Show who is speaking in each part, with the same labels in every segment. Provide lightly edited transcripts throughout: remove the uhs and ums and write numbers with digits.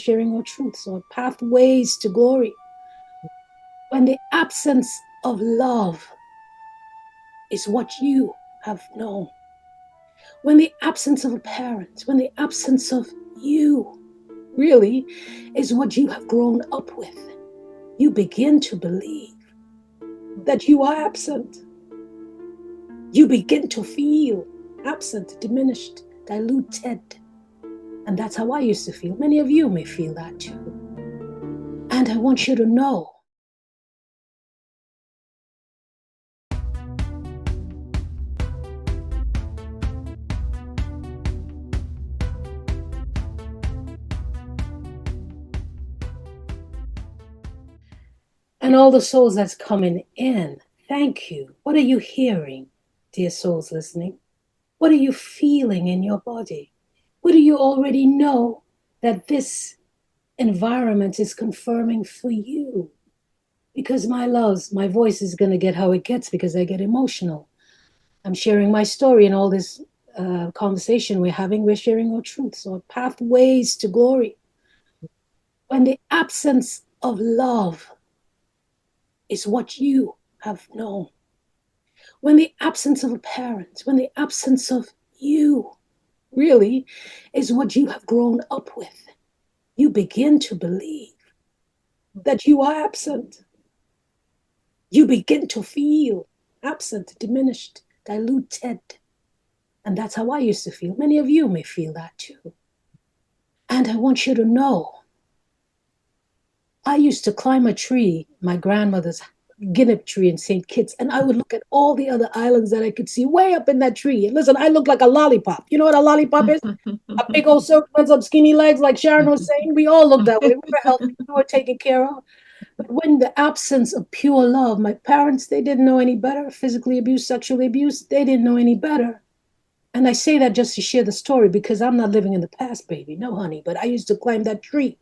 Speaker 1: sharing our truths or pathways to glory. When the absence of love is what you have known, when the absence of a parent, when the absence of you really is what you have grown up with, you begin to believe that you are absent. You begin to feel absent, diminished, diluted. And that's how I used to feel. Many of you may feel that too. And I want you to know and all the souls that's coming in, thank you. What are you hearing, dear souls listening? What are you feeling in your body? What do you already know that this environment is confirming for you? Because my loves, my voice is going to get how it gets because I get emotional. I'm sharing my story and all this conversation we're having. We're sharing our truths, our pathways to glory. When the absence of love is what you have known, when the absence of a parent, when the absence of you really is what you have grown up with, you begin to believe that you are absent. You begin to feel absent, diminished, diluted. And that's how I used to feel. Many of you may feel that too. And I want you to know, I used to climb a tree, my grandmother's guinea tree in St. Kitts, and I would look at all the other islands that I could see way up in that tree. And listen, I look like a lollipop. You know what a lollipop is? A big old circle with some skinny legs, like Sharon was saying. We all look that way. We were healthy, we were taken care of. But when the absence of pure love, my parents, they didn't know any better. Physically abused, sexually abused, they didn't know any better. And I say that just to share the story because I'm not living in the past, baby. No, honey. But I used to climb that tree.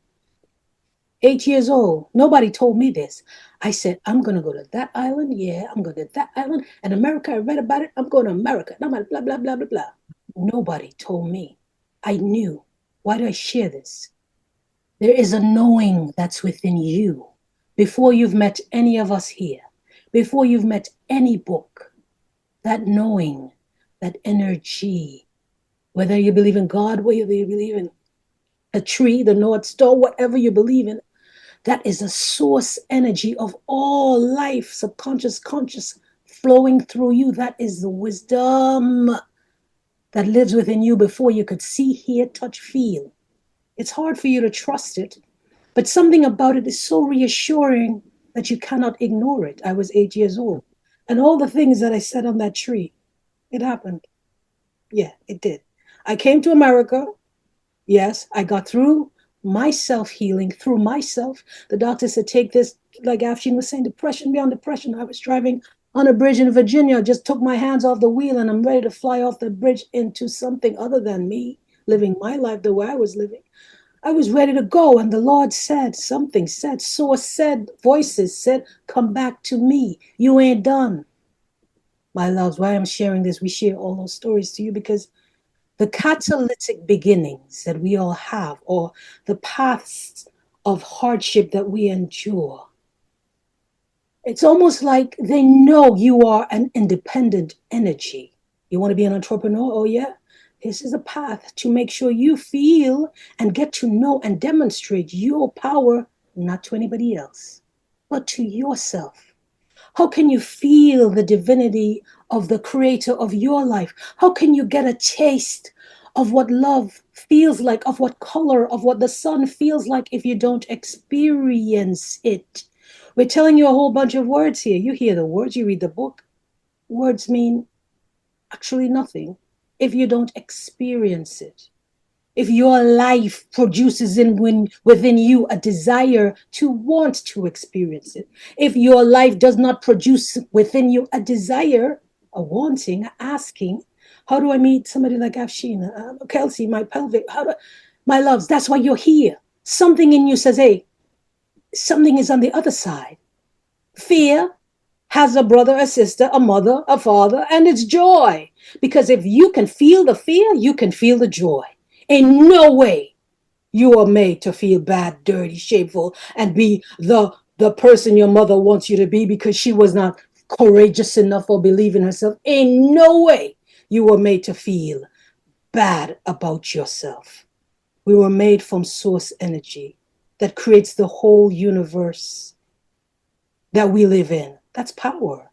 Speaker 1: 8 years old. Nobody told me this. I said, I'm going to go to that island. Yeah, I'm going to that island. And America, I read about it. I'm going to America. And I'm like, blah, blah, blah, blah, blah. Nobody told me. I knew. Why do I share this? There is a knowing that's within you before you've met any of us here, before you've met any book. That knowing, that energy, whether you believe in God, whether you believe in a tree, the North Star, whatever you believe in, that is a source energy of all life, subconscious, conscious, flowing through you. That is the wisdom that lives within you before you could see, hear, touch, feel. It's hard for you to trust it, but something about it is so reassuring that you cannot ignore it. I was 8 years old, and all the things that I said on that tree, it happened. Yeah, it did. I came to America. Yes, I got through my self-healing through myself. The doctor said, take this, like Afsheen was saying, depression beyond depression. I was driving on a bridge in Virginia, just took my hands off the wheel, and I'm ready to fly off the bridge into something other than me, living my life the way I was living. I was ready to go, and the Lord said, something said, source said, voices said, come back to me. You ain't done. My loves, why I'm sharing this, we share all those stories to you because the catalytic beginnings that we all have, or the paths of hardship that we endure, it's almost like they know you are an independent energy. You want to be an entrepreneur? Oh, yeah. This is a path to make sure you feel and get to know and demonstrate your power, not to anybody else, but to yourself. How can you feel the divinity of the creator of your life? How can you get a taste of what love feels like, of what color, of what the sun feels like if you don't experience it? We're telling you a whole bunch of words here. You hear the words, you read the book. Words mean actually nothing if you don't experience it. If your life produces within you a desire to want to experience it, if your life does not produce within you a desire, a wanting, a asking, how do I meet somebody like Afsheen, Kelsea, my pelvic, my loves, that's why you're here. Something in you says, hey, something is on the other side. Fear has a brother, a sister, a mother, a father, and it's joy. Because if you can feel the fear, you can feel the joy. In no way You were made to feel bad, dirty, shameful, and be the person your mother wants you to be because she was not courageous enough or believe in herself. In no way you were made to feel bad about yourself. We were made from source energy that creates the whole universe that we live in. That's power.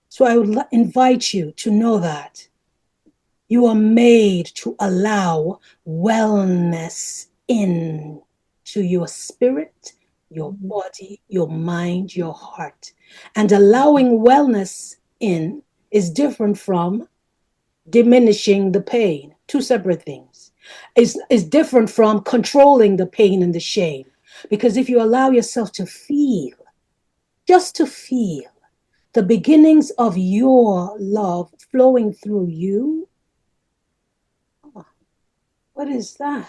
Speaker 1: So I would invite you to know that you are made to allow wellness in to your spirit, your body, your mind, your heart. And allowing wellness in is different from diminishing the pain. Two separate things. Is different from controlling the pain and the shame. Because if you allow yourself to feel, just to feel the beginnings of your love flowing through you, what is that?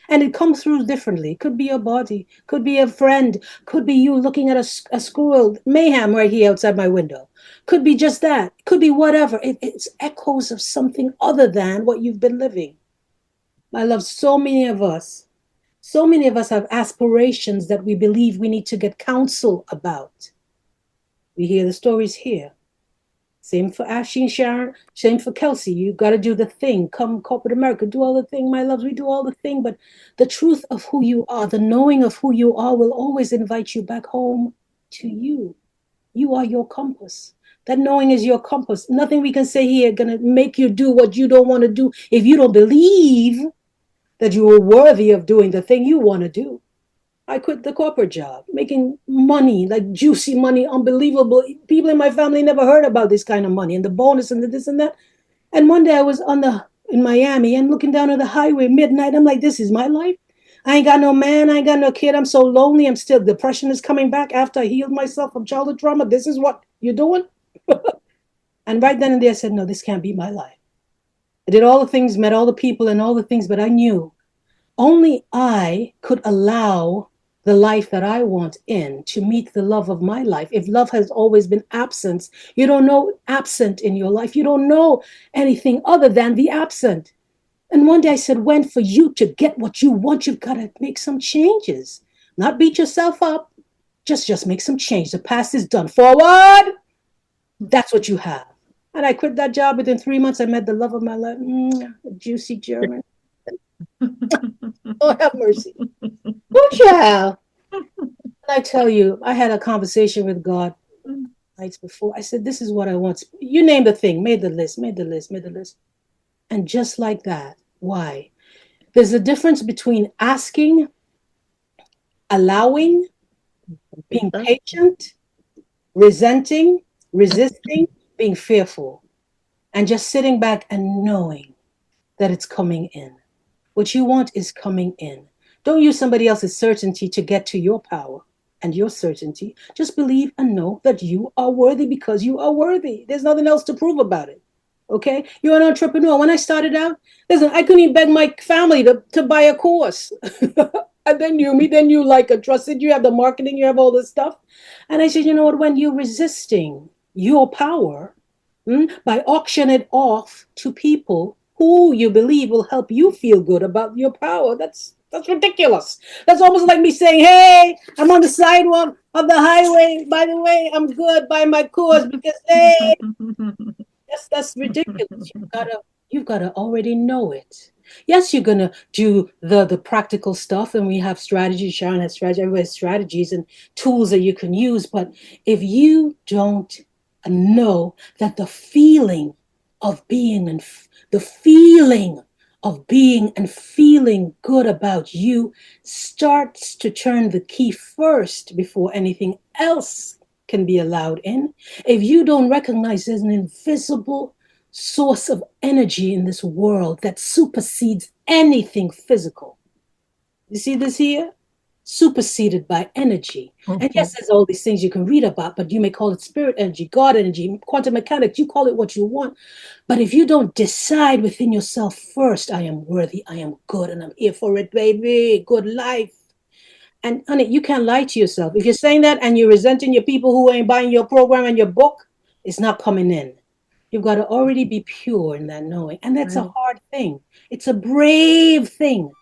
Speaker 1: And it comes through differently. It could be your body, could be a friend, could be you looking at a squirrel mayhem right here outside my window. Could be just that. Could be whatever. It's echoes of something other than what you've been living. I love so many of us have aspirations that we believe we need to get counsel about. We hear the stories here. Same for Afsheen, Sharon, same for Kelsea. You got to do the thing. Come corporate America, do all the thing, my loves. We do all the thing. But the truth of who you are, the knowing of who you are will always invite you back home to you. You are your compass. That knowing is your compass. Nothing we can say here going to make you do what you don't want to do if you don't believe that you are worthy of doing the thing you want to do. I quit the corporate job, making money, like juicy money, unbelievable. People in my family never heard about this kind of money and the bonus and the this and that. And one day I was in Miami and looking down at the highway midnight. I'm like, this is my life. I ain't got no man. I ain't got no kid. I'm so lonely. I'm still, depression is coming back after I healed myself from childhood trauma. This is what you're doing. And right then and there I said, no, this can't be my life. I did all the things, met all the people and all the things, but I knew only I could allow the life that I want in to meet the love of my life. If love has always been absence, you don't know absent in your life. You don't know anything other than the absent. And one day I said, when for you to get what you want, you've got to make some changes. Not beat yourself up. Just make some change. The past is done. Forward. That's what you have. And I quit that job. Within 3 months, I met the love of my life. A juicy German. Oh, have mercy. Good child. I tell you, I had a conversation with God nights before. I said, this is what I want. You name the thing, made the list. And just like that, why? There's a difference between asking, allowing, being patient, resenting, resisting, being fearful, and just sitting back and knowing that it's coming in. What you want is coming in. Don't use somebody else's certainty to get to your power and your certainty. Just believe and know that you are worthy because you are worthy. There's nothing else to prove about it. Okay? You're an entrepreneur. When I started out, listen, I couldn't even beg my family to buy a course. And then you like a trusted, you have the marketing, you have all this stuff. And I said, you know what? When you're resisting your power by auctioning it off to people who you believe will help you feel good about your power, that's ridiculous. That's almost like me saying, hey, I'm on the sidewalk of the highway. By the way, I'm good. Buy my course because, hey, that's ridiculous. You've gotta already know it. Yes, you're gonna do the practical stuff, and we have strategies. Sharon has strategy. Everybody has strategies and tools that you can use. But if you don't know that the feeling of being and the feeling of being and feeling good about you starts to turn the key first before anything else can be allowed in. If you don't recognize there's an invisible source of energy in this world that supersedes anything physical. You see this here? Superseded by energy. And yes, there's all these things you can read about, but you may call it spirit energy, God energy, quantum mechanics, you call it what you want. But if you don't decide within yourself first, I am worthy, I am good, and I'm here for it, baby, good life. And honey, you can't lie to yourself. If you're saying that and you're resenting your people who ain't buying your program and your book, it's not coming in. You've got to already be pure in that knowing. And that's a hard thing. It's a brave thing